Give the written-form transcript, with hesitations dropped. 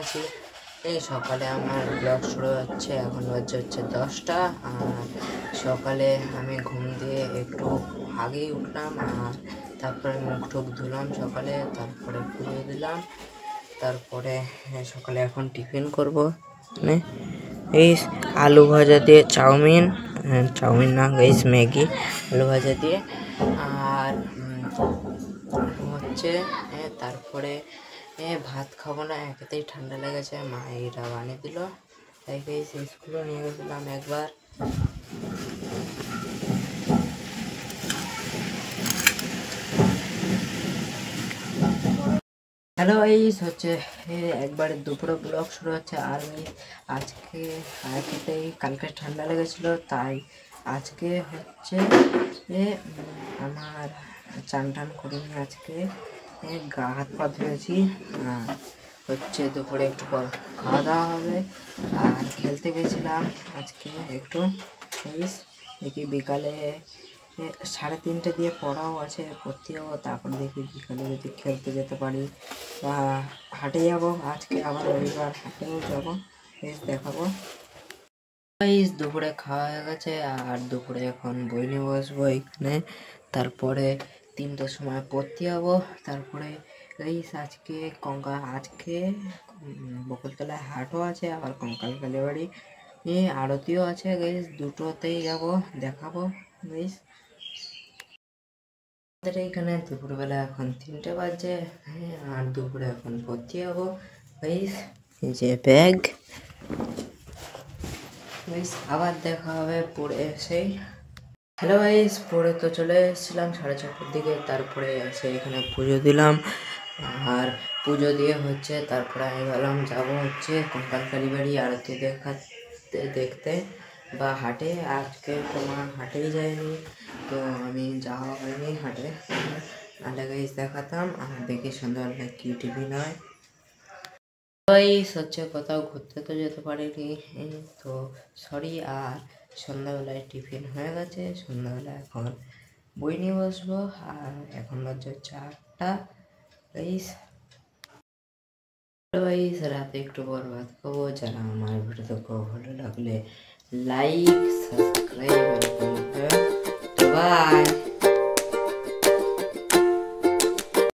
আছি। এই সকালে আমার ব্লগ শুরু হচ্ছে, এখন বাজে হচ্ছে 10টা। আর সকালে আমি ঘুম দিয়ে একটু আগেই উঠলাম, আর তারপরে মুখ টুক ধুলাম সকালে, তারপরে পুজো দিলাম, তারপরে সকালে এখন টিফিন করব। মানে এই আলু ভাজা দিয়ে চাউমিন, চাউমিন না গাইস, ম্যাগি, আলু ভাজা দিয়ে। আর হচ্ছে তারপরে ভাত খাবো না, একেতেই ঠান্ডা লেগেছে, মা এটা বানিয়ে দিল, তাই গাইস স্কুলে নিয়ে গেছিলাম একবার। হ্যালো গাইস, হচ্ছে একবারে দুপুরে ব্লগ শুরু হচ্ছে। আর আজকে একেতেই কালকে ঠান্ডা লেগেছিল, তাই আজকে হচ্ছে আমার চান টান করিনি, আজকে গা হাত পা ধুয়েছি। হচ্ছে দুপুরে একটু পর খাওয়া দাওয়া হবে। আর খেলতে গেছিলাম আজকে একটু, দেখি বিকালে 3:30 দিয়ে পড়াও আছে, পড়তে যাবো, তারপর দেখি বিকালে যদি খেলতে যেতে পারি বা হাটে যাব। আজকে আবার রবিবার, হাটেও যাবো, দেখাবো। দুপুরে খাওয়া হয়ে গেছে, আর দুপুরে এখন বই নিয়ে বসবো এখানে, তারপরে 3টের সময় পড়তে যাবো। তারপরে আজকে আজকে বকুলতলায় হাটও আছে, আবার কঙ্কাল কালীবাড়ি আরতিও আছে গাইস, দুটোতেই যাব, দেখাবো গাইস। আমাদের এইখানে দুপুরবেলা এখন 3টে বাজে, আর দুপুরে এখন পড়তে যাবো গাইস। এই যে ব্যাগ গাইস, আবার দেখা হবে পড়ে এসেই। হ্যালো গাইস, পড়ে তো চলে এসেছিলাম 4:30টার দিকে, তারপরে এসে এখানে পুজো দিলাম। আর পুজো দিয়ে হচ্ছে তারপরে আমি ভাবলাম যাবো হচ্ছে কঙ্কাল কালীবাড়ি আরতি দেখতে বা হাটে। আজকে তোমার হাটেই যায়নি, তো আমি যাওয়া হয়নি হাটে, হাটে গাইস দেখাতাম। আর দেখি সন্ধ্যাবেলা কি টিফিন হয়। হচ্ছে কোথাও ঘুরতে তো যেতে পারিনি, তো সরি। আর সন্ধ্যাবেলায় টিফিন হয়ে গেছে, সন্ধ্যাবেলা এখন বই নিয়ে বসবো। আর এখন বাজে 4টা গাইস। রাতে একটু পর ভাত খাবো। যারা আমার ভিডিও ভালো লাগলে লাইক, সাবস্ক্রাইব, বাই।